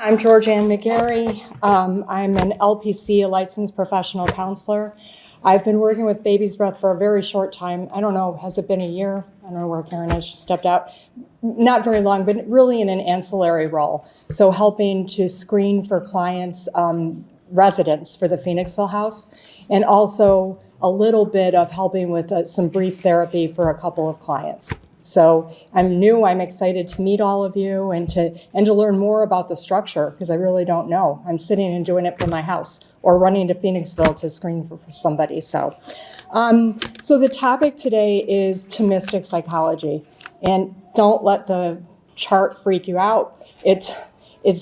I'm Georgeann McGarry. I'm an LPC, a licensed professional counselor. I've been working with Baby's Breath for a very short time. I don't know, has it been a year? I don't know where Karen is, she stepped out. Not very long, but really in an ancillary role. So helping to screen for clients, residents for the Phoenixville house, and also a little bit of helping with some brief therapy for a couple of clients. So I'm new, I'm excited to meet all of you and to learn more about the structure, because I really don't know. I'm sitting and doing it from my house or running to Phoenixville to screen for somebody. So the topic today is Thomistic psychology. And don't let the chart freak you out. It's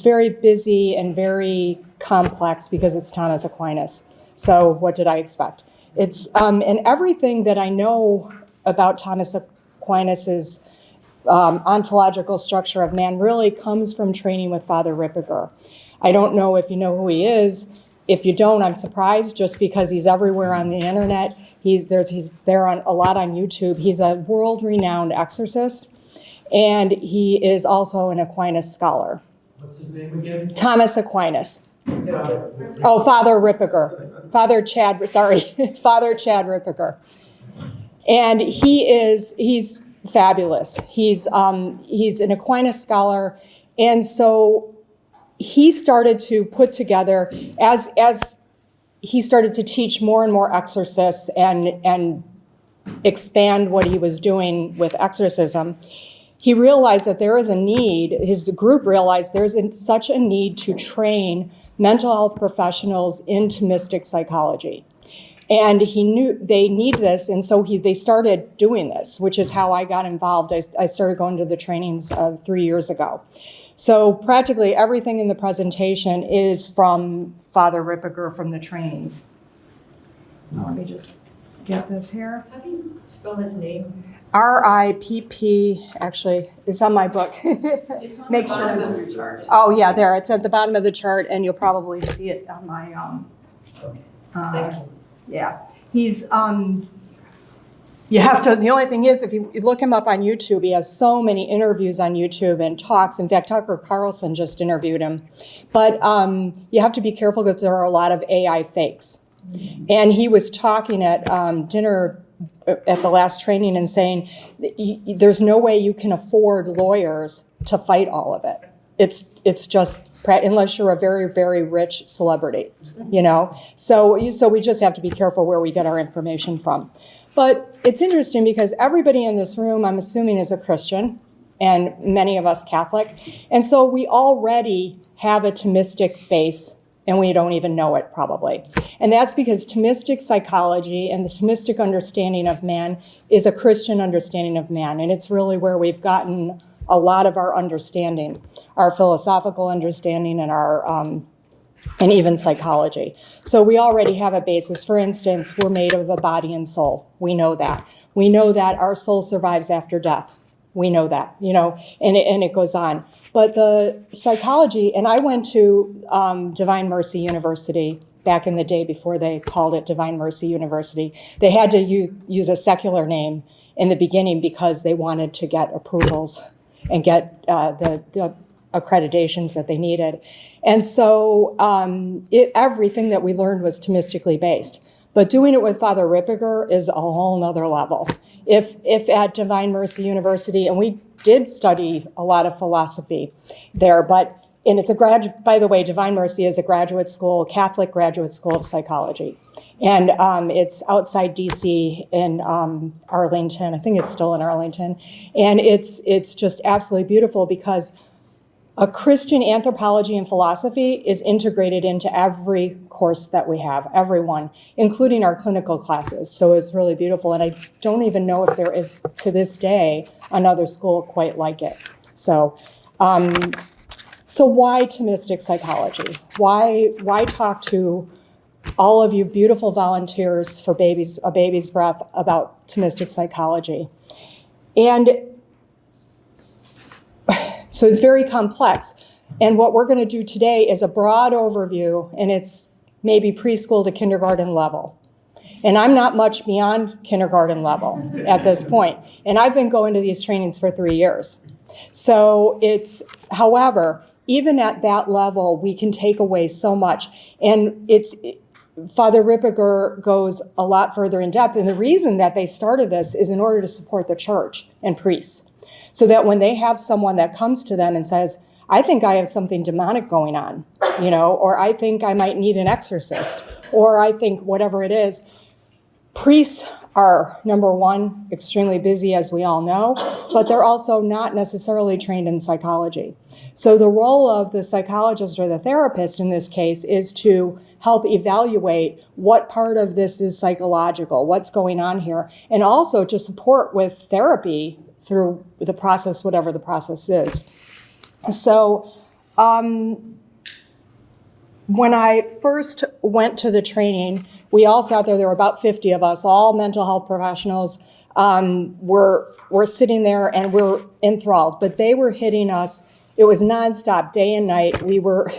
very busy and very complex because it's Thomas Aquinas. So what did I expect? It's and everything that I know about Thomas Aquinas' ontological structure of man really comes from training with Father Ripperger. I don't know if you know who he is. If you don't, I'm surprised, just because he's everywhere on the internet. He's there on a lot on YouTube. He's a world-renowned exorcist, and he is also an Aquinas scholar. What's his name again? Thomas Aquinas. Oh, Father Ripperger. Father Chad Ripperger. And he's fabulous. He's an Aquinas scholar, and so he started to put together, as he started to teach more and more exorcists and expand what he was doing with exorcism, he realized that there is a need, his group realized there's such a need to train mental health professionals in Thomistic psychology. And he knew they need this, and so they started doing this, which is how I got involved. I started going to the trainings 3 years ago. So practically everything in the presentation is from Father Ripperger from the trainings. Let me just get this here. How do you spell his name? R-I-P-P, actually, it's on my book. It's on the bottom of your chart. Oh, yeah, there, it's at the bottom of the chart, and you'll probably see it on my, Okay, thank you. yeah. He's, you have to, the only thing is, if you look him up on YouTube, he has so many interviews on YouTube and talks. In fact, Tucker Carlson just interviewed him. But you have to be careful because there are a lot of AI fakes. And he was talking at dinner at the last training and saying, there's no way you can afford lawyers to fight all of it. It's just, unless you're a very, very rich celebrity, you know? So we just have to be careful where we get our information from. But it's interesting because everybody in this room, I'm assuming, is a Christian, and many of us Catholic. And so we already have a Thomistic base, and we don't even know it probably. And that's because Thomistic psychology and the Thomistic understanding of man is a Christian understanding of man. And it's really where we've gotten a lot of our understanding, our philosophical understanding and our, and even psychology. So we already have a basis. For instance, we're made of a body and soul. We know that. We know that our soul survives after death. We know that, you know, and it goes on. But the psychology, and I went to Divine Mercy University back in the day before they called it Divine Mercy University. They had to use a secular name in the beginning because they wanted to get approvals and get the accreditations that they needed. And so everything that we learned was Thomistically based. But doing it with Father Ripperger is a whole nother level. If at Divine Mercy University, and we did study a lot of philosophy there, and it's a graduate, by the way, Divine Mercy is a graduate school, Catholic graduate school of psychology. And it's outside DC in Arlington. I think it's still in Arlington. And it's just absolutely beautiful because a Christian anthropology and philosophy is integrated into every course that we have, everyone, including our clinical classes. So it's really beautiful. And I don't even know if there is, to this day, another school quite like it. So why Thomistic psychology? Why talk to all of you beautiful volunteers for A Baby's Breath about Thomistic psychology? And so it's very complex. And what we're going to do today is a broad overview, and it's maybe preschool to kindergarten level. And I'm not much beyond kindergarten level at this point. And I've been going to these trainings for 3 years. So however, even at that level, we can take away so much. And Father Ripperger goes a lot further in depth. And the reason that they started this is in order to support the church and priests. So that when they have someone that comes to them and says, I think I have something demonic going on, or I think I might need an exorcist, or I think whatever it is, priests are, number one, extremely busy, as we all know, but they're also not necessarily trained in psychology. So the role of the psychologist or the therapist in this case is to help evaluate what part of this is psychological, what's going on here, and also to support with therapy through the process, whatever the process is. So when I first went to the training, we all sat there. There were about 50 of us, all mental health professionals. We're sitting there and we're enthralled. But they were hitting us. It was nonstop, day and night. We were,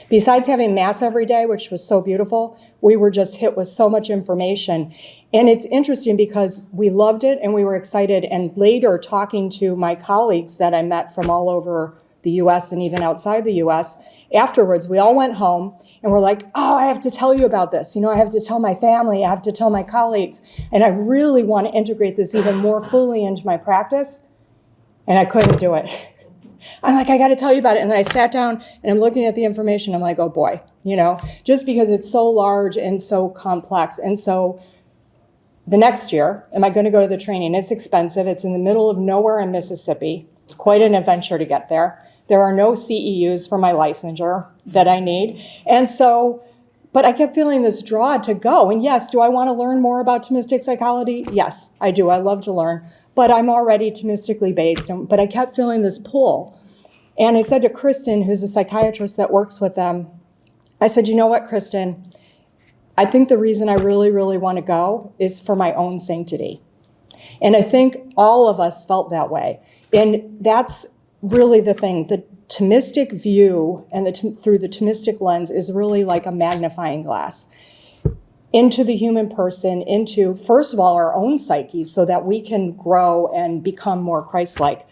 besides having Mass every day, which was so beautiful, we were just hit with so much information. And it's interesting because we loved it and we were excited. And later, talking to my colleagues that I met from all over the U.S. and even outside the U.S., afterwards, we all went home and we're like, oh, I have to tell you about this. I have to tell my family. I have to tell my colleagues. And I really want to integrate this even more fully into my practice. And I couldn't do it. I'm like, I got to tell you about it. And then I sat down and I'm looking at the information. I'm like, oh boy, just because it's so large and so complex. And so the next year, am I going to go to the training? It's expensive. It's in the middle of nowhere in Mississippi. It's quite an adventure to get there. There are no CEUs for my licensure that I need. And so, but I kept feeling this draw to go. And yes, do I want to learn more about Thomistic psychology? Yes, I do. I love to learn. But I'm already Thomistically based. But I kept feeling this pull. And I said to Kristen, who's a psychiatrist that works with them, I said, you know what, Kristen? I think the reason I really, really want to go is for my own sanctity. And I think all of us felt that way. And that's really the thing. The Thomistic view and through the Thomistic lens is really like a magnifying glass into the human person, into, first of all, our own psyche so that we can grow and become more Christ-like.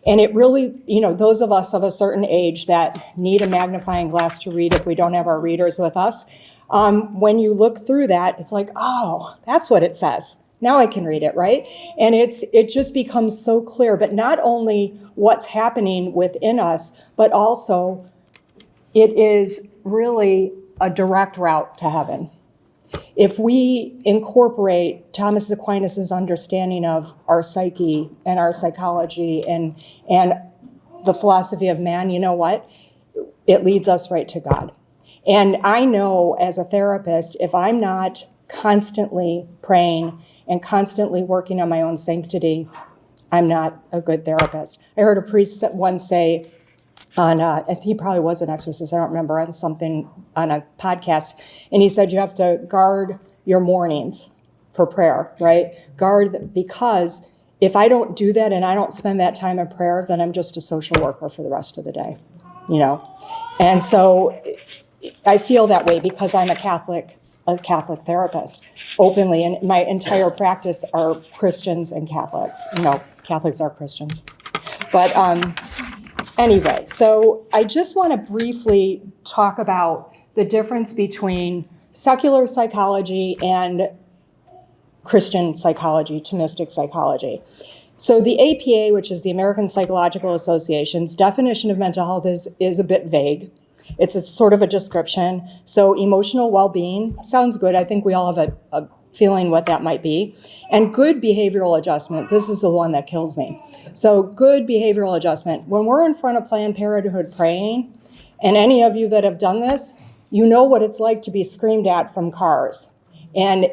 And it really, those of us of a certain age that need a magnifying glass to read if we don't have our readers with us, when you look through that, it's like, oh, that's what it says. Now I can read it, right? And it just becomes so clear, but not only what's happening within us, but also it is really a direct route to heaven. If we incorporate Thomas Aquinas' understanding of our psyche and our psychology and the philosophy of man, you know what? It leads us right to God. And I know as a therapist, if I'm not constantly praying and constantly working on my own sanctity, I'm not a good therapist. I heard a priest once say he probably was an exorcist, I don't remember, on a podcast, and he said you have to guard your mornings for prayer, right? Because if I don't do that and I don't spend that time in prayer, then I'm just a social worker for the rest of the day, And so I feel that way because I'm a Catholic therapist openly, and my entire practice are Christians and Catholics. Catholics are Christians. But anyway, so I just want to briefly talk about the difference between secular psychology and Christian psychology, Thomistic psychology. So the APA, which is the American Psychological Association's definition of mental health is a bit vague. It's a sort of a description. So emotional well-being sounds good. I think we all have a feeling what that might be. And good behavioral adjustment, this is the one that kills me. So good behavioral adjustment. When we're in front of Planned Parenthood praying, and any of you that have done this, you know what it's like to be screamed at from cars. And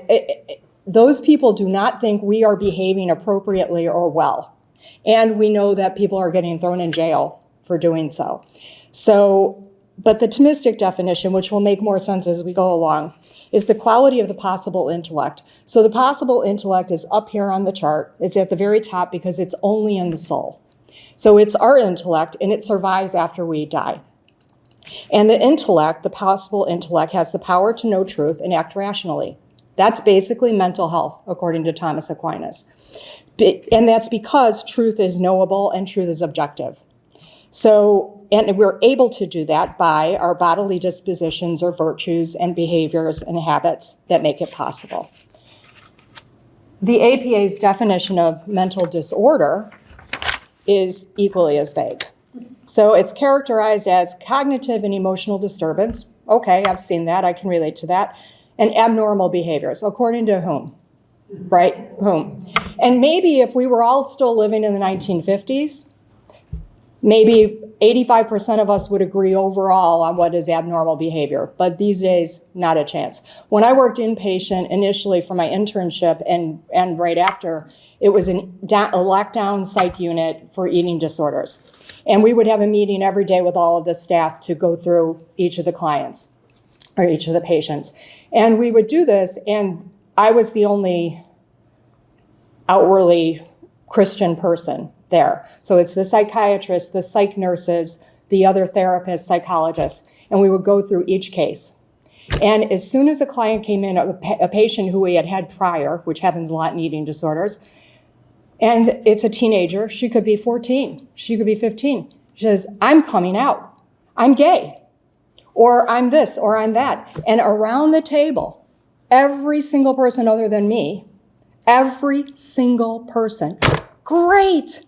those people do not think we are behaving appropriately or well. And we know that people are getting thrown in jail for doing so. But the Thomistic definition, which will make more sense as we go along, is the quality of the possible intellect. So the possible intellect is up here on the chart. It's at the very top because it's only in the soul. So it's our intellect, and it survives after we die. And the intellect, the possible intellect, has the power to know truth and act rationally. That's basically mental health, according to Thomas Aquinas. And that's because truth is knowable and truth is objective. So we're able to do that by our bodily dispositions or virtues and behaviors and habits that make it possible. The APA's definition of mental disorder is equally as vague. So it's characterized as cognitive and emotional disturbance. Okay, I've seen that, I can relate to that. And abnormal behaviors, according to whom? Right, whom? And maybe if we were all still living in the 1950s, maybe 85% of us would agree overall on what is abnormal behavior, but these days, not a chance. When I worked inpatient initially for my internship and right after, it was a lockdown psych unit for eating disorders. And we would have a meeting every day with all of the staff to go through each of the clients or each of the patients. And we would do this, and I was the only outwardly Christian person there. So it's the psychiatrists, the psych nurses, the other therapists, psychologists, and we would go through each case. And as soon as a client came in, a patient who we had had prior, which happens a lot in eating disorders, and it's a teenager, she could be 14, she could be 15. She says, I'm coming out, I'm gay, or I'm this, or I'm that. And around the table, every single person other than me, every single person, great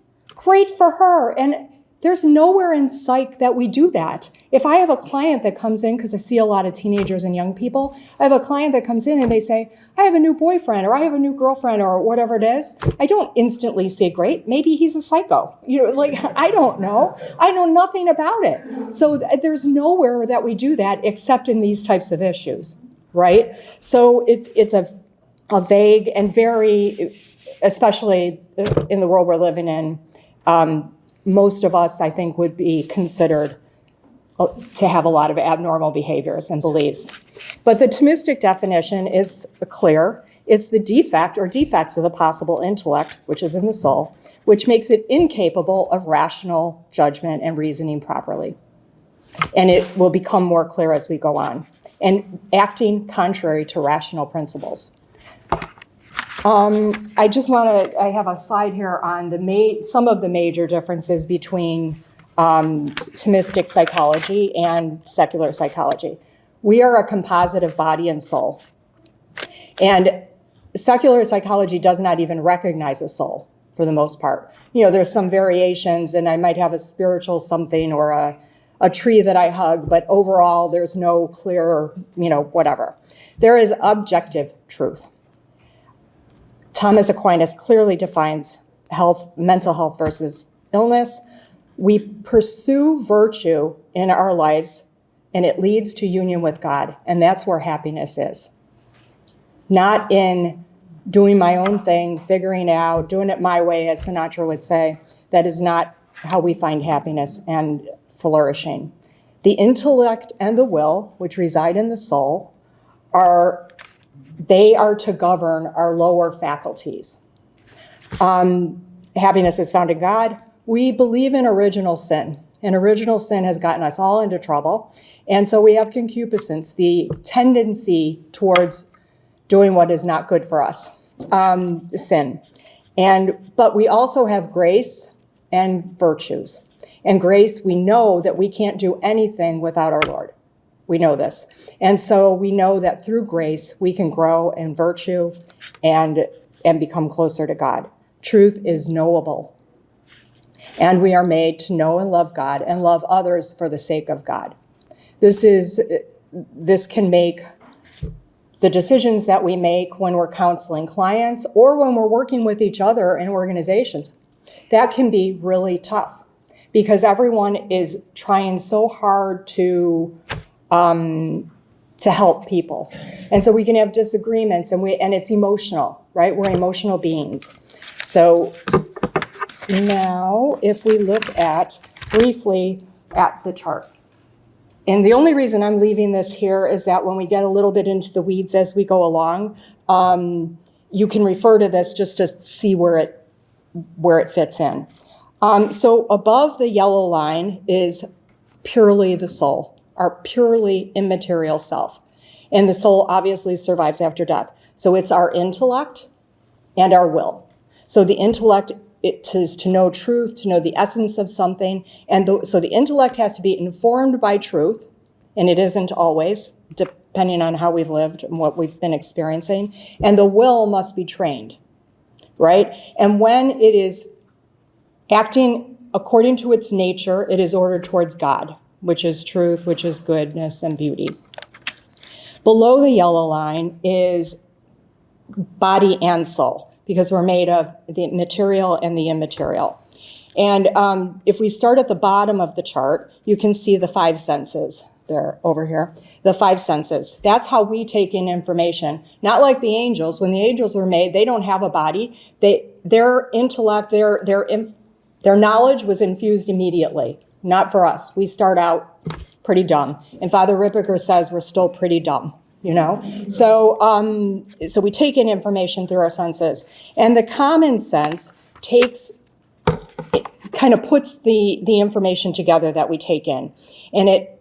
for her. And there's nowhere in psych that we do that. If I have a client that comes in, because I see a lot of teenagers and young people, I have a client that comes in and they say, I have a new boyfriend, or I have a new girlfriend, or whatever it is. I don't instantly say, great, maybe he's a psycho. I don't know. I know nothing about it. So there's nowhere that we do that except in these types of issues, right? So it's a vague and very, especially in the world we're living in, most of us, I think, would be considered to have a lot of abnormal behaviors and beliefs. But the Thomistic definition is clear. It's the defect or defects of the possible intellect, which is in the soul, which makes it incapable of rational judgment and reasoning properly. And it will become more clear as we go on. And acting contrary to rational principles. I have a slide here on some of the major differences between Thomistic psychology and secular psychology. We are a composite of body and soul. And secular psychology does not even recognize a soul for the most part. There's some variations, and I might have a spiritual something or a tree that I hug, but overall there's no clear, whatever. There is objective truth. Thomas Aquinas clearly defines mental health versus illness. We pursue virtue in our lives, and it leads to union with God, and that's where happiness is. Not in doing my own thing, figuring out, doing it my way, as Sinatra would say. That is not how we find happiness and flourishing. The intellect and the will, which reside in the soul, are to govern our lower faculties. Happiness is found in God. We believe in original sin, and original sin has gotten us all into trouble. And so we have concupiscence, the tendency towards doing what is not good for us, sin. But we also have grace and virtues. And grace, we know that we can't do anything without our Lord. We know this. And so we know that through grace, we can grow in virtue and become closer to God. Truth is knowable. And we are made to know and love God and love others for the sake of God. This can make the decisions that we make when we're counseling clients or when we're working with each other in organizations. That can be really tough because everyone is trying so hard to help people. And so we can have disagreements and it's emotional, right? We're emotional beings. So now if we look briefly at the chart. And the only reason I'm leaving this here is that when we get a little bit into the weeds as we go along, you can refer to this just to see where it fits in. So above the yellow line is purely the soul, our purely immaterial self. And the soul obviously survives after death. So it's our intellect and our will. So the intellect it is to know truth, to know the essence of something. And so the intellect has to be informed by truth, and it isn't always, depending on how we've lived and what we've been experiencing. And the will must be trained, right? And when it is acting according to its nature, it is ordered towards God, which is truth, which is goodness and beauty. Below the yellow line is body and soul, because we're made of the material and the immaterial. And if we start at the bottom of the chart, you can see the five senses. They're over here. The five senses. That's how we take in information. Not like the angels. When the angels were made, they don't have a body. Their intellect, their knowledge was infused immediately. Not for us. We start out pretty dumb. And Father Ripperger says we're still pretty dumb, you know? So we take in information through our senses. And the common sense kind of puts the information together that we take in. And it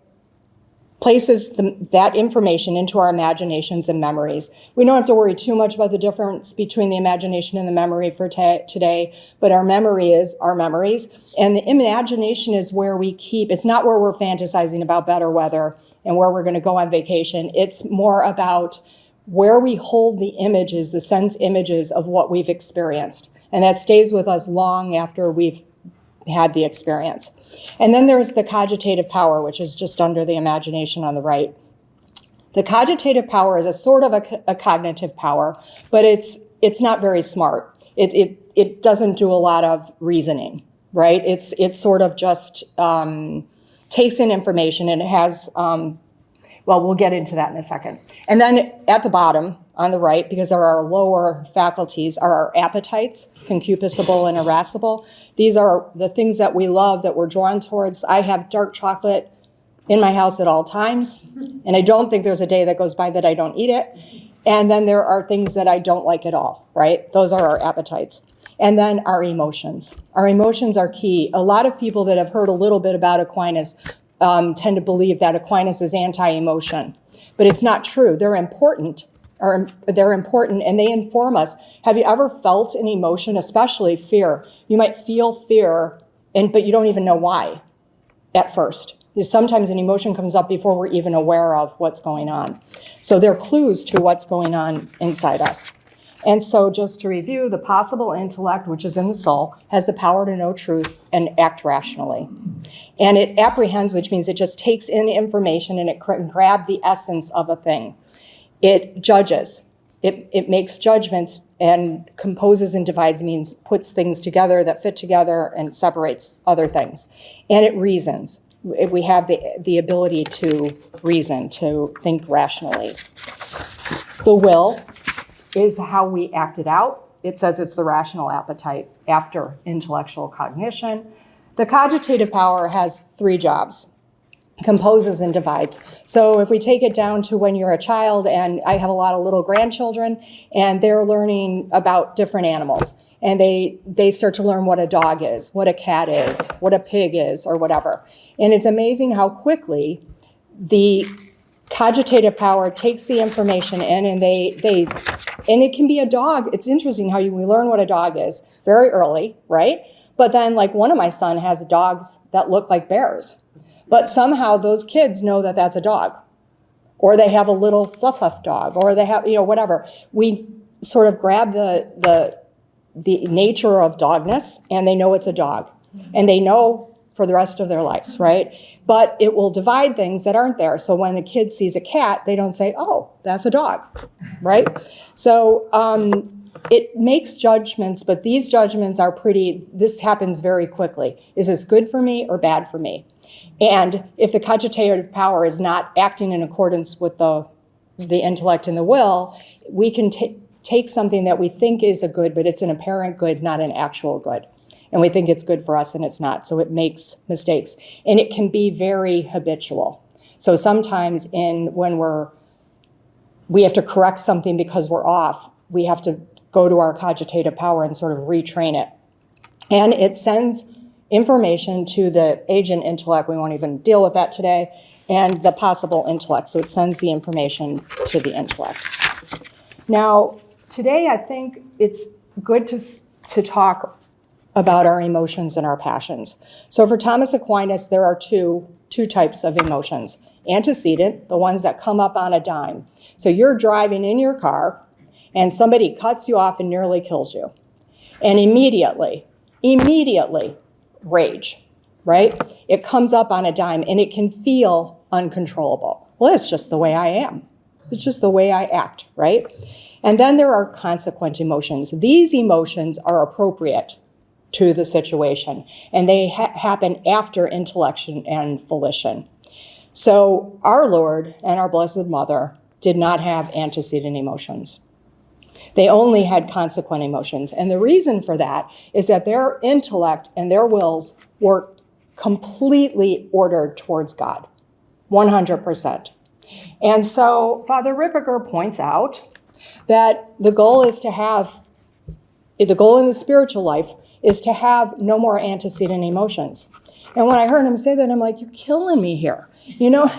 places that information into our imaginations and memories. We don't have to worry too much about the difference between the imagination and the memory for today, but our memory is our memories. And the imagination is where we keep, it's not where we're fantasizing about better weather and where we're going to go on vacation. It's more about where we hold the images, the sense images of what we've experienced. And that stays with us long after we've had the experience. And then there's the cogitative power, which is just under the imagination on the right. The cogitative power is a sort of a cognitive power, but it's not very smart. It doesn't do a lot of reasoning, right? It's sort of just takes in information, and it has, well, we'll get into that in a second. And then at the bottom, on the right, because there are lower faculties, are our appetites, concupiscible and irascible. These are the things that we love, that we're drawn towards. I have dark chocolate in my house at all times, and I don't think there's a day that goes by that I don't eat it. And then there are things that I don't like at all, right? Those are our appetites. And then our emotions. Our emotions are key. A lot of people that have heard a little bit about Aquinas tend to believe that Aquinas is anti-emotion, but it's not true. They're important. They're important, and they inform us. Have you ever felt an emotion, especially fear? You might feel fear, but you don't even know why at first. Sometimes an emotion comes up before we're even aware of what's going on. So they're clues to what's going on inside us. And so just to review, the possible intellect, which is in the soul, has the power to know truth and act rationally. And it apprehends, which means it just takes in information and it can grab the essence of a thing. It judges. It makes judgments and composes and divides, means puts things together that fit together and separates other things. And it reasons. We have the ability to reason, to think rationally. The will is how we act it out. It says it's the rational appetite after intellectual cognition. The cogitative power has three jobs. Composes and divides. So if we take it down to when you're a child, and I have a lot of little grandchildren, and they're learning about different animals, and they start to learn what a dog is, what a cat is, what a pig is, or whatever. And it's amazing how quickly the cogitative power takes the information in, and and it can be a dog. It's interesting how we learn what a dog is very early, right? But then, like, one of my sons has dogs that look like bears. But somehow those kids know that that's a dog, or they have a little fluff dog, or they have, whatever. We sort of grab the nature of dogness, and they know it's a dog, and they know for the rest of their lives, right? But it will divide things that aren't there. So when the kid sees a cat, they don't say, "Oh, that's a dog," right? So it makes judgments, but these judgments are this happens very quickly. Is this good for me or bad for me? And if the cogitative power is not acting in accordance with the intellect and the will, we can take something that we think is a good, but it's an apparent good, not an actual good. And we think it's good for us, and it's not. So it makes mistakes. And it can be very habitual. So sometimes when we have to correct something because we're off, we have to go to our cogitative power and sort of retrain it. And it sends information to the agent intellect, we won't even deal with that today, and the possible intellect. So it sends the information to the intellect. Now, today I think it's good to talk about our emotions and our passions. So for Thomas Aquinas, there are two types of emotions. Antecedent, the ones that come up on a dime. So you're driving in your car, and somebody cuts you off and nearly kills you. And immediately, rage, right? It comes up on a dime, and it can feel uncontrollable. Well, it's just the way I am. It's just the way I act, right? And then there are consequent emotions. These emotions are appropriate to the situation, and they happen after intellection and volition. So our Lord and our Blessed Mother did not have antecedent emotions. They only had consequent emotions. And the reason for that is that their intellect and their wills were completely ordered towards God, 100%. And so Father Ripperger points out that the goal in the spiritual life is to have no more antecedent emotions. And when I heard him say that, I'm like, you're killing me here. No,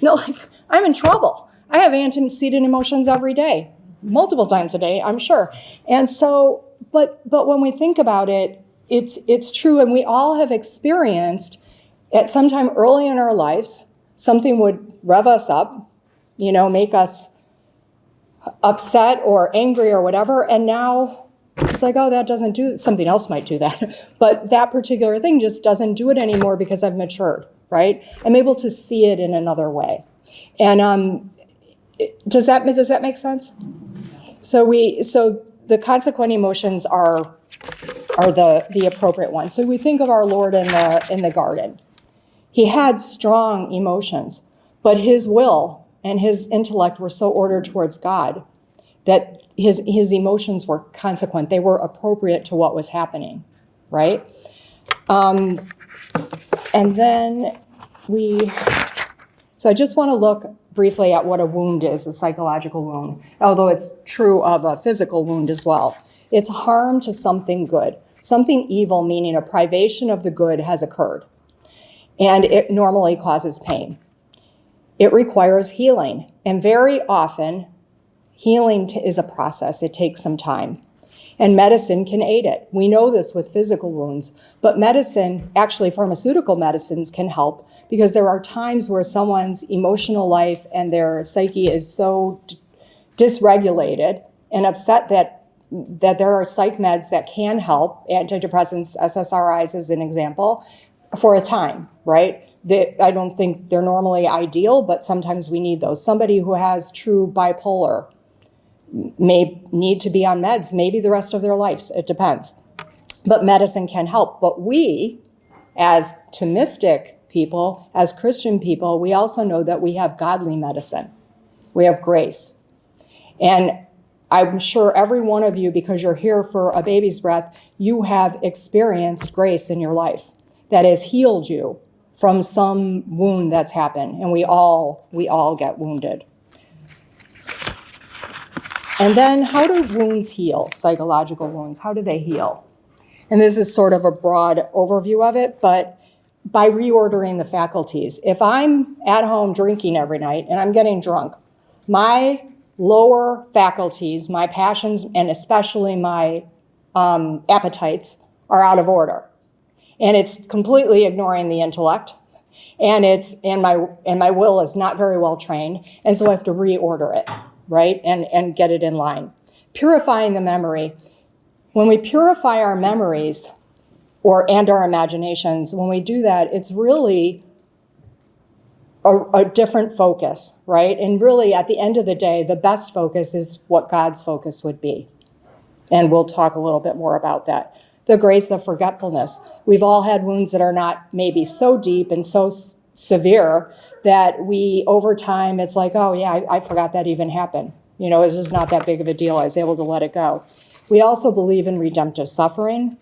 like, I'm in trouble. I have antecedent emotions every day, multiple times a day, I'm sure. And so, but when we think about it, it's true, and we all have experienced at some time early in our lives, something would rev us up, make us upset or angry or whatever, and now it's like, oh, that doesn't do, something else might do that, but that particular thing just doesn't do it anymore because I've matured, right? I'm able to see it in another way. And does that make sense? So the consequent emotions are the appropriate ones. So we think of our Lord in the garden. He had strong emotions, but his will and his intellect were so ordered towards God that his emotions were consequent. They were appropriate to what was happening, right? And then so I just want to look briefly at what a wound is, a psychological wound, although it's true of a physical wound as well. It's harm to something good. Something evil, meaning a privation of the good, has occurred, and it normally causes pain. It requires healing, and very often, healing is a process. It takes some time. And medicine can aid it. We know this with physical wounds, but medicine, actually pharmaceutical medicines, can help because there are times where someone's emotional life and their psyche is so dysregulated and upset that there are psych meds that can help, antidepressants, SSRIs as an example, for a time, right? I don't think they're normally ideal, but sometimes we need those. Somebody who has true bipolar may need to be on meds, maybe the rest of their lives. It depends. But medicine can help. But we, as Thomistic people, as Christian people, we also know that we have godly medicine. We have grace. And I'm sure every one of you, because you're here for a baby's breath, you have experienced grace in your life that has healed you from some wound that's happened. And we all get wounded. And then how do wounds heal, psychological wounds? How do they heal? And this is sort of a broad overview of it, but by reordering the faculties. If I'm at home drinking every night and I'm getting drunk, my lower faculties, my passions, and especially my appetites are out of order. And it's completely ignoring the intellect. And my will is not very well trained. And so I have to reorder it, right? And get it in line. Purifying the memory. When we purify our memories and our imaginations, when we do that, it's really a different focus, right? And really, at the end of the day, the best focus is what God's focus would be. And we'll talk a little bit more about that. The grace of forgetfulness. We've all had wounds that are not maybe so deep and so severe that over time, it's like, oh yeah, I forgot that even happened. It's just not that big of a deal. I was able to let it go. We also believe in redemptive suffering.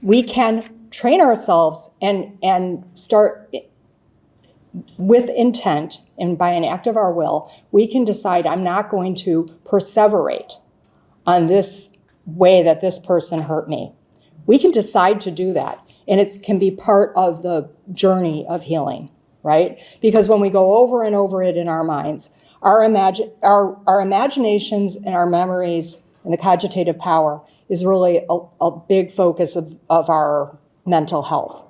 We can train ourselves and start with intent, and by an act of our will, we can decide I'm not going to perseverate on this way that this person hurt me. We can decide to do that, and it can be part of the journey of healing, right? Because when we go over and over it in our minds, our imaginations and our memories and the cogitative power is really a big focus of our mental health.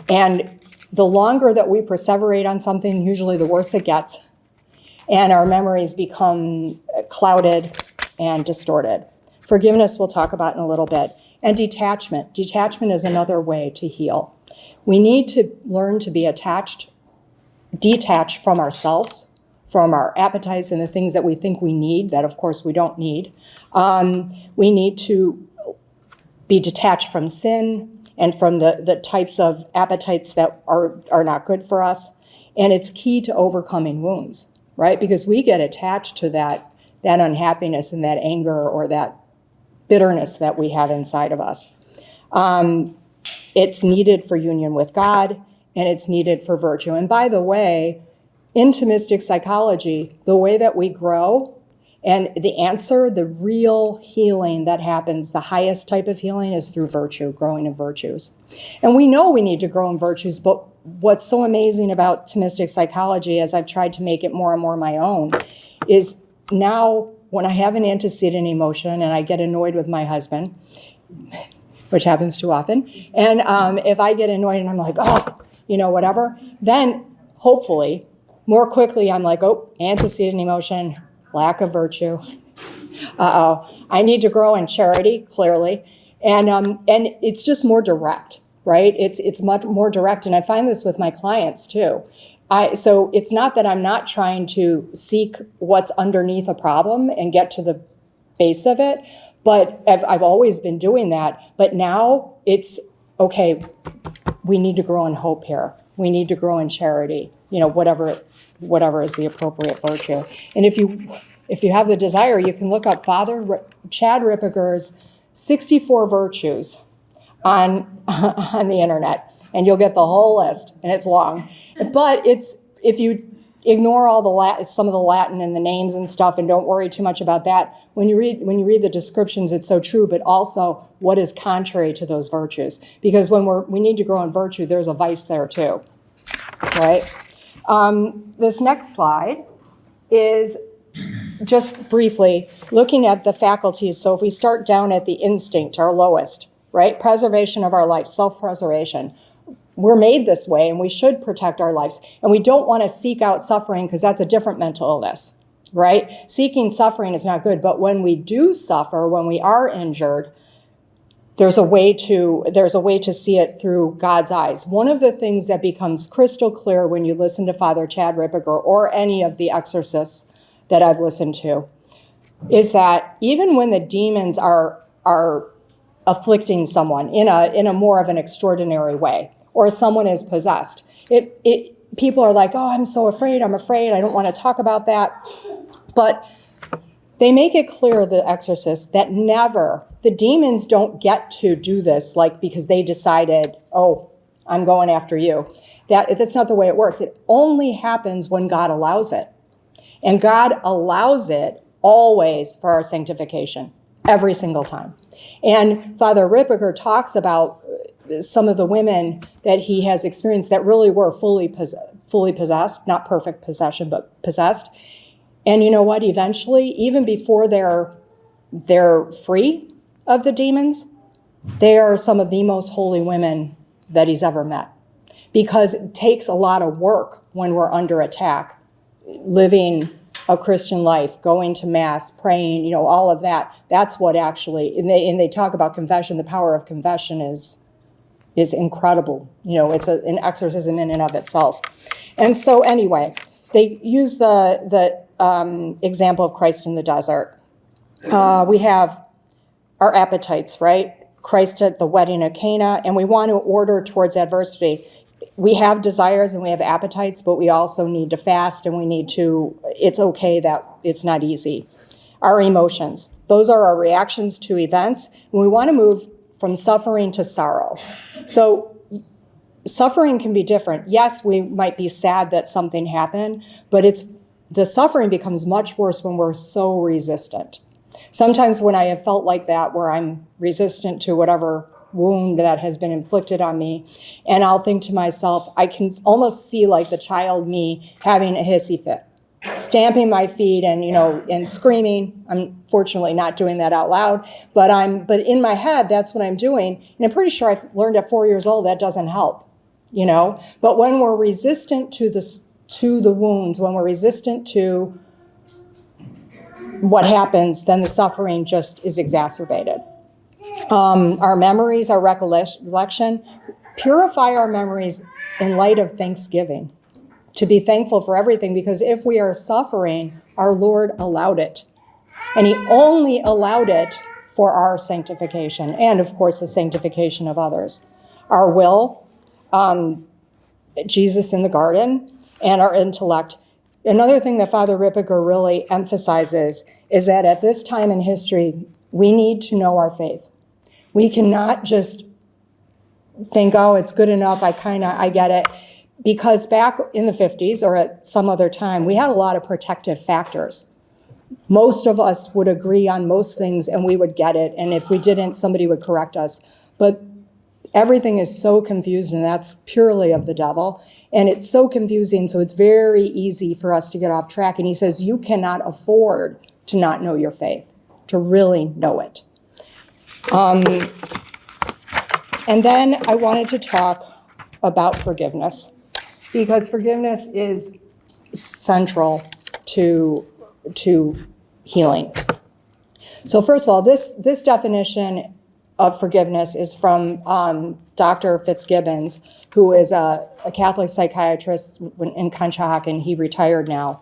And the longer that we perseverate on something, usually the worse it gets, and our memories become clouded and distorted. Forgiveness we'll talk about in a little bit. And detachment. Detachment is another way to heal. We need to learn to be detached from ourselves, from our appetites and the things that we think we need, that of course we don't need. We need to be detached from sin and from the types of appetites that are not good for us. And it's key to overcoming wounds, right? Because we get attached to that unhappiness and that anger or that bitterness that we have inside of us. It's needed for union with God, and it's needed for virtue. And by the way, in Thomistic psychology, the way that we grow and the answer, the real healing that happens, the highest type of healing is through virtue, growing in virtues. And we know we need to grow in virtues, but what's so amazing about Thomistic psychology, as I've tried to make it more and more my own, is now when I have an antecedent emotion and I get annoyed with my husband, which happens too often, and if I get annoyed and I'm like, oh, whatever, then hopefully, more quickly I'm like, oh, antecedent emotion, lack of virtue. I need to grow in charity, clearly. And it's just more direct, right? It's much more direct. And I find this with my clients too. So it's not that I'm not trying to seek what's underneath a problem and get to the base of it, but I've always been doing that. But now it's, okay, we need to grow in hope here. We need to grow in charity, whatever is the appropriate virtue. And if you have the desire, you can look up Father Chad Ripperger's 64 virtues on the internet, and you'll get the whole list, and it's long. But if you ignore all some of the Latin and the names and stuff, and don't worry too much about that, when you read the descriptions, it's so true. But also, what is contrary to those virtues? Because when we need to grow in virtue, there's a vice there too, right? This next slide is just briefly looking at the faculties. So if we start down at the instinct, our lowest, right? Preservation of our life, self-preservation. We're made this way, and we should protect our lives. And we don't want to seek out suffering because that's a different mental illness, right? Seeking suffering is not good. But when we do suffer, when we are injured, there's a way to see it through God's eyes. One of the things that becomes crystal clear when you listen to Father Chad Ripperger or any of the exorcists that I've listened to is that even when the demons are afflicting someone in a more of an extraordinary way, or someone is possessed, people are like, oh, I'm so afraid, I don't want to talk about that. But they make it clear, the exorcists, that never, the demons don't get to do this because they decided, oh, I'm going after you. That's not the way it works. It only happens when God allows it. And God allows it always for our sanctification, every single time. And Father Ripperger talks about some of the women that he has experienced that really were fully possessed, not perfect possession, but possessed. And you know what? Eventually, even before they're free of the demons, they are some of the most holy women that he's ever met. Because it takes a lot of work when we're under attack, living a Christian life, going to Mass, praying, all of that. That's what actually, and they talk about confession. The power of confession is incredible. It's an exorcism in and of itself. And so anyway, they use the example of Christ in the desert. We have our appetites, right? Christ at the wedding of Cana, and we want to order towards adversity. We have desires and we have appetites, but we also need to fast, and it's okay that it's not easy. Our emotions, those are our reactions to events, and we want to move from suffering to sorrow. So suffering can be different. Yes, we might be sad that something happened, but the suffering becomes much worse when we're so resistant. Sometimes when I have felt like that, where I'm resistant to whatever wound that has been inflicted on me, and I'll think to myself, I can almost see like the child me having a hissy fit, stamping my feet and, and screaming. I'm fortunately not doing that out loud, but in my head, that's what I'm doing. And I'm pretty sure I learned at 4 years old that doesn't help, But when we're resistant to the wounds, when we're resistant to what happens, then the suffering just is exacerbated. Our memories, our recollection, purify our memories in light of thanksgiving. To be thankful for everything, because if we are suffering, our Lord allowed it. And he only allowed it for our sanctification and, of course, the sanctification of others. Our will, Jesus in the garden, and our intellect. Another thing that Father Ripperger really emphasizes is that at this time in history, we need to know our faith. We cannot just think, oh, it's good enough, I get it. Because back in the 50s or at some other time, we had a lot of protective factors. Most of us would agree on most things and we would get it. And if we didn't, somebody would correct us. But everything is so confused, and that's purely of the devil. And it's so confusing, so it's very easy for us to get off track. And he says, you cannot afford to not know your faith, to really know it. And then I wanted to talk about forgiveness, because forgiveness is central to healing. So first of all, this definition of forgiveness is from Dr. Fitzgibbons, who is a Catholic psychiatrist in Conshohocken. He retired now.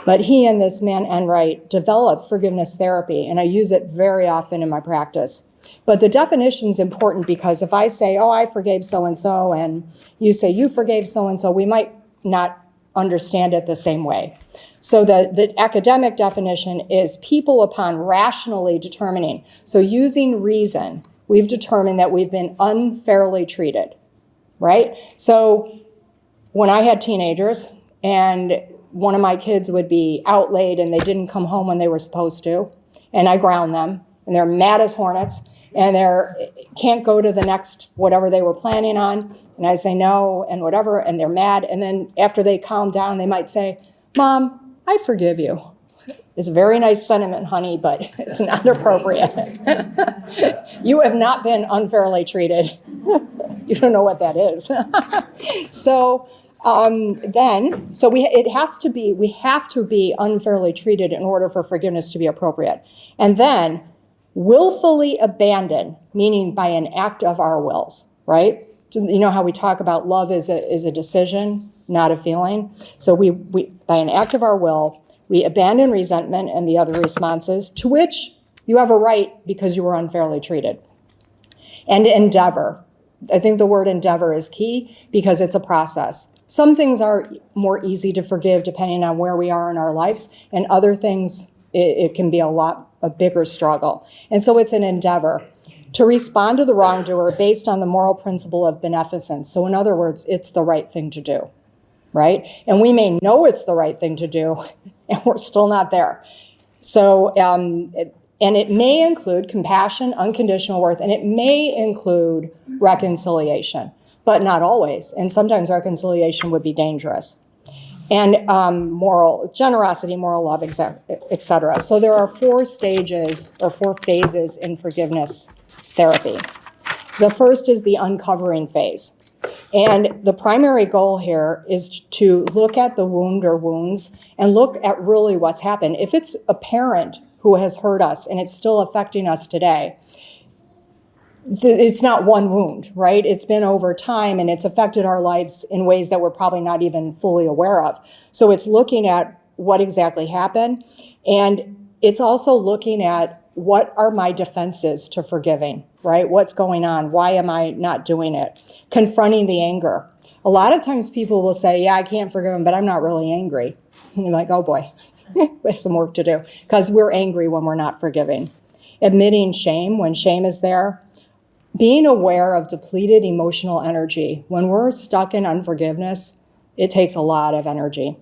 But he and this man, Enright, developed forgiveness therapy, and I use it very often in my practice. But the definition is important, because if I say, oh, I forgave so-and-so, and you say you forgave so-and-so, we might not understand it the same way. So the academic definition is people upon rationally determining. So using reason, we've determined that we've been unfairly treated, right? So when I had teenagers and one of my kids would be out late and they didn't come home when they were supposed to, and I ground them, and they're mad as hornets, and they can't go to the next whatever they were planning on, and I say no, and whatever, and they're mad, and then after they calm down, they might say, Mom, I forgive you. It's a very nice sentiment, honey, but it's not appropriate. You have not been unfairly treated. You don't know what that is. So we have to be unfairly treated in order for forgiveness to be appropriate. And then willfully abandon, meaning by an act of our wills, right? You know how we talk about love is a decision, not a feeling. So we by an act of our will, we abandon resentment and the other responses to which you have a right because you were unfairly treated. And endeavor. I think the word endeavor is key because it's a process. Some things are more easy to forgive depending on where we are in our lives, and other things, it can be a bigger struggle. And so it's an endeavor to respond to the wrongdoer based on the moral principle of beneficence. So in other words, it's the right thing to do, right? And we may know it's the right thing to do, and we're still not there. So, and it may include compassion, unconditional worth, and it may include reconciliation, but not always. And sometimes reconciliation would be dangerous. And moral generosity, moral love, etc. So there are 4 stages or 4 phases in forgiveness therapy. The first is the uncovering phase. And the primary goal here is to look at the wound or wounds and look at really what's happened. If it's a parent who has hurt us and it's still affecting us today, it's not one wound, right? It's been over time and it's affected our lives in ways that we're probably not even fully aware of. So it's looking at what exactly happened, and it's also looking at what are my defenses to forgiving, right? What's going on? Why am I not doing it? Confronting the anger. A lot of times people will say, yeah, I can't forgive him, but I'm not really angry. And you're like, oh boy, we have some work to do, because we're angry when we're not forgiving. Admitting shame when shame is there. Being aware of depleted emotional energy. When we're stuck in unforgiveness, it takes a lot of energy.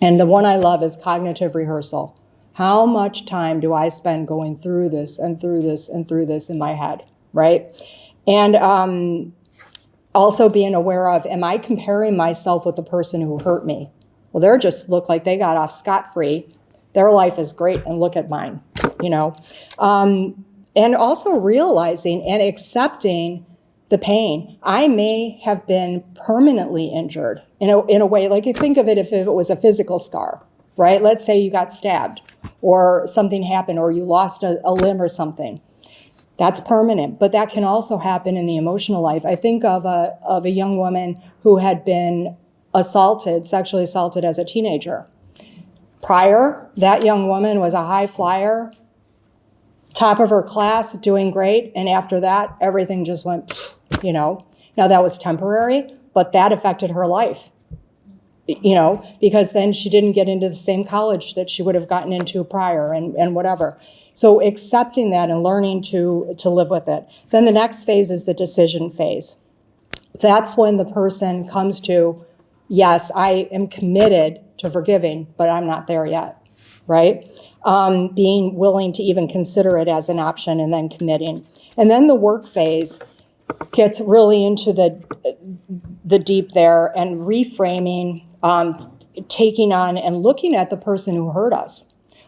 And the one I love is cognitive rehearsal. How much time do I spend going through this and through this and through this in my head, right? And also being aware of, am I comparing myself with the person who hurt me? Well, they're just look like they got off scot-free. Their life is great, and look at mine, you know. And also realizing and accepting the pain. I may have been permanently injured in a way, like you think of it if it was a physical scar, right? Let's say you got stabbed or something happened or you lost a limb or something. That's permanent, but that can also happen in the emotional life. I think of a young woman who had been sexually assaulted as a teenager. Prior, that young woman was a high flyer, top of her class, doing great, and after that, everything just went, you know. Now that was temporary, but that affected her life, you know, because then she didn't get into the same college that she would have gotten into prior and whatever. So accepting that and learning to live with it. Then the next phase is the decision phase. That's when the person comes to, yes, I am committed to forgiving, but I'm not there yet, right? Being willing to even consider it as an option and then committing. And then the work phase gets really into the deep there and reframing, taking on and looking at the person who hurt us,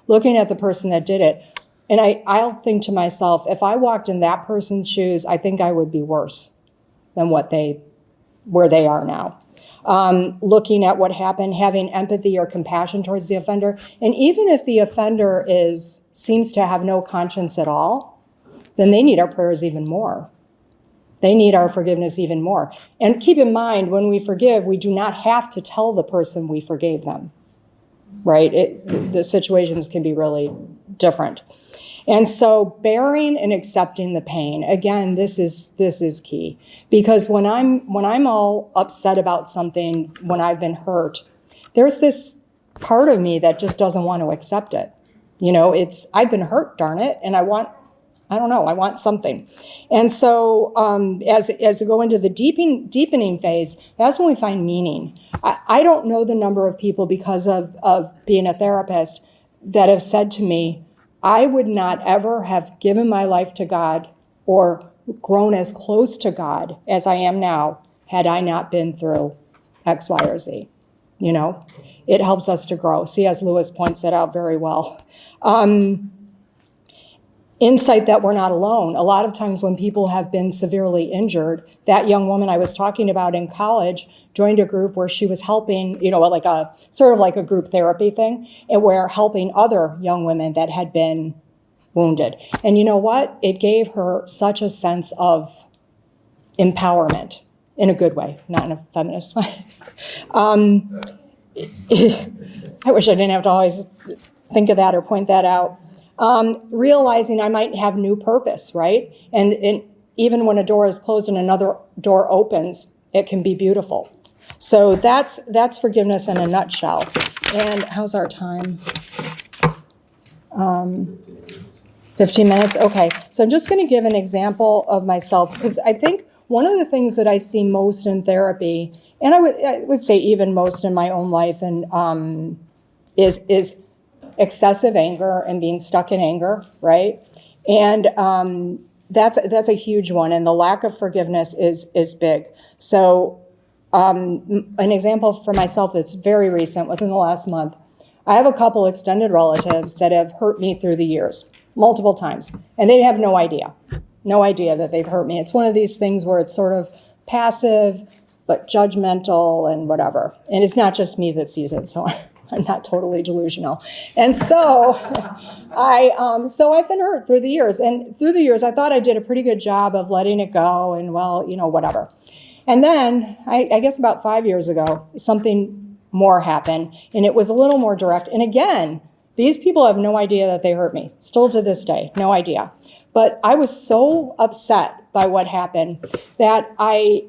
looking at the person that did it. And I'll think to myself, if I walked in that person's shoes, I think I would be worse than where they are now. Looking at what happened, having empathy or compassion towards the offender. And even if the offender seems to have no conscience at all, then they need our prayers even more. They need our forgiveness even more. And keep in mind, when we forgive, we do not have to tell the person we forgave them, right? The situations can be really different. And so bearing and accepting the pain, again, this is key. Because when I'm all upset about something, when I've been hurt, there's this part of me that just doesn't want to accept it. You know, I've been hurt, darn it, and I want something. And so as we go into the deepening phase, that's when we find meaning. I don't know the number of people, because of being a therapist, that have said to me, I would not ever have given my life to God or grown as close to God as I am now had I not been through X, Y, or Z. You know, it helps us to grow. C.S. Lewis points that out very well. Insight that we're not alone. A lot of times when people have been severely injured, that young woman I was talking about in college joined a group where she was helping, you know, like a sort of like a group therapy thing, and we're helping other young women that had been wounded. And you know what? It gave her such a sense of empowerment in a good way, not in a feminist way. I wish I didn't have to always think of that or point that out. Realizing I might have new purpose, right? And even when a door is closed and another door opens, it can be beautiful. So that's forgiveness in a nutshell. And how's our time? 15 minutes? Okay. So I'm just going to give an example of myself, because I think one of the things that I see most in therapy, and I would say even most in my own life, and is excessive anger and being stuck in anger, right? And that's a huge one, and the lack of forgiveness is big. So an example for myself that's very recent, within the last month, I have a couple extended relatives that have hurt me through the years, multiple times, and they have no idea that they've hurt me. It's one of these things where it's sort of passive, but judgmental and whatever. And it's not just me that sees it, so I'm not totally delusional. And so I've been hurt through the years. And through the years, I thought I did a pretty good job of letting it go and, well, you know, whatever. And then I guess about 5 years ago, something more happened, and it was a little more direct. And again, these people have no idea that they hurt me. Still to this day, no idea. But I was so upset by what happened that I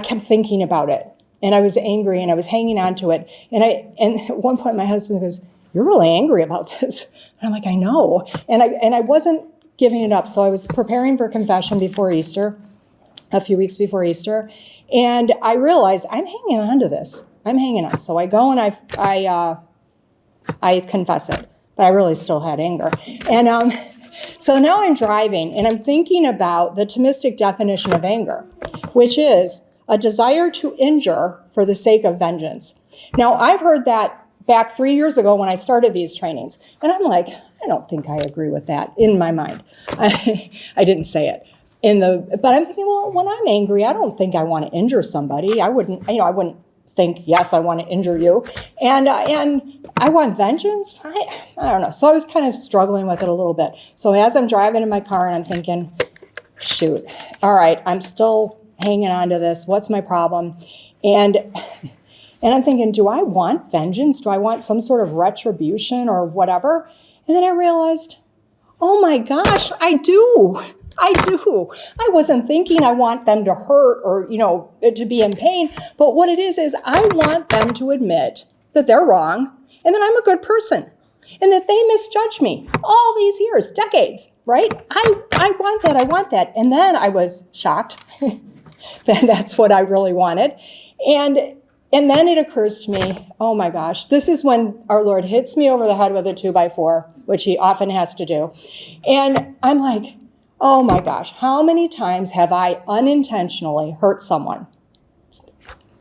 kept thinking about it. And I was angry, and I was hanging on to it. And at one point, my husband goes, "You're really angry about this." And I'm like, "I know." And I wasn't giving it up. So I was preparing for confession before Easter, a few weeks before Easter. And I realized I'm hanging on to this. I'm hanging on. So I go and I confess it. But I really still had anger. And so now I'm driving, and I'm thinking about the Thomistic definition of anger, which is a desire to injure for the sake of vengeance. Now, I've heard that back 3 years ago when I started these trainings, and I'm like, I don't think I agree with that in my mind. I didn't say it. But I'm thinking, well, when I'm angry, I don't think I want to injure somebody. I wouldn't think, yes, I want to injure you. And I want vengeance? I don't know. So I was kind of struggling with it a little bit. So as I'm driving in my car and I'm thinking, shoot, all right, I'm still hanging on to this. What's my problem? And I'm thinking, do I want vengeance? Do I want some sort of retribution or whatever? And then I realized, oh my gosh, I do. I wasn't thinking I want them to hurt or, to be in pain. But what it is I want them to admit that they're wrong and that I'm a good person and that they misjudged me all these years, decades, right? I want that. And then I was shocked that that's what I really wanted. And then it occurs to me, oh my gosh, this is when our Lord hits me over the head with a 2x4, which he often has to do. And I'm like, oh my gosh, how many times have I unintentionally hurt someone?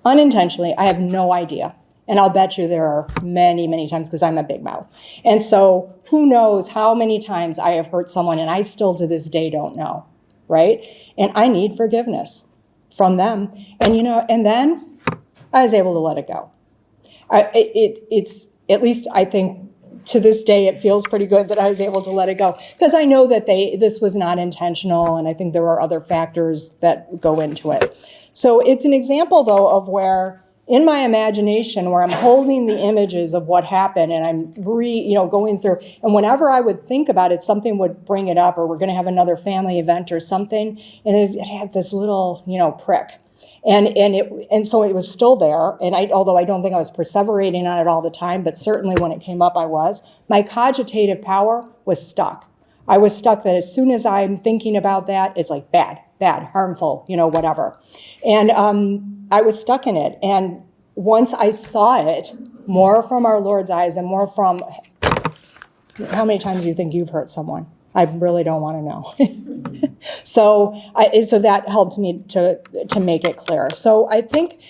Unintentionally, I have no idea. And I'll bet you there are many, many times because I'm a big mouth. And so who knows how many times I have hurt someone and I still to this day don't know, right? And I need forgiveness from them. And and then I was able to let it go. It's at least I think to this day it feels pretty good that I was able to let it go because I know that this was not intentional, and I think there are other factors that go into it. So it's an example though of where in my imagination where I'm holding the images of what happened and I'm going through, and whenever I would think about it, something would bring it up, or we're going to have another family event or something, and it had this little prick. And so it was still there, and although I don't think I was perseverating on it all the time, but certainly when it came up, I was. My cogitative power was stuck. I was stuck that as soon as I'm thinking about that, it's like bad, harmful, whatever. And I was stuck in it. And once I saw it, more from our Lord's eyes and more from, how many times do you think you've hurt someone? I really don't want to know. So that helped me to make it clear. So I think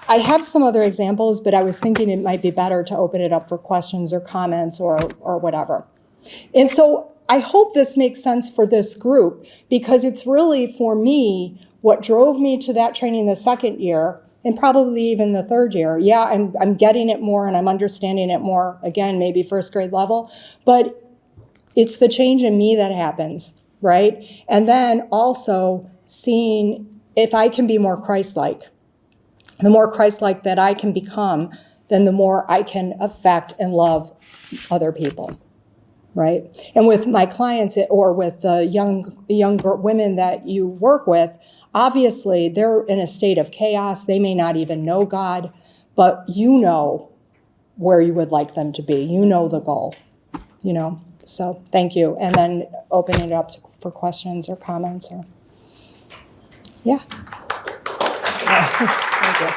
I have some other examples, but I was thinking it might be better to open it up for questions or comments or whatever. And so I hope this makes sense for this group because it's really, for me, what drove me to that training the second year and probably even the third year. Yeah, I'm getting it more and I'm understanding it more, again, maybe first grade level, but it's the change in me that happens, right? And then also seeing if I can be more Christ-like. The more Christ-like that I can become, then the more I can affect and love other people, right? And with my clients or with the younger women that you work with, obviously they're in a state of chaos. They may not even know God, but you know where you would like them to be. You know the goal, So thank you. And then opening it up for questions or comments. Yeah. Thank you.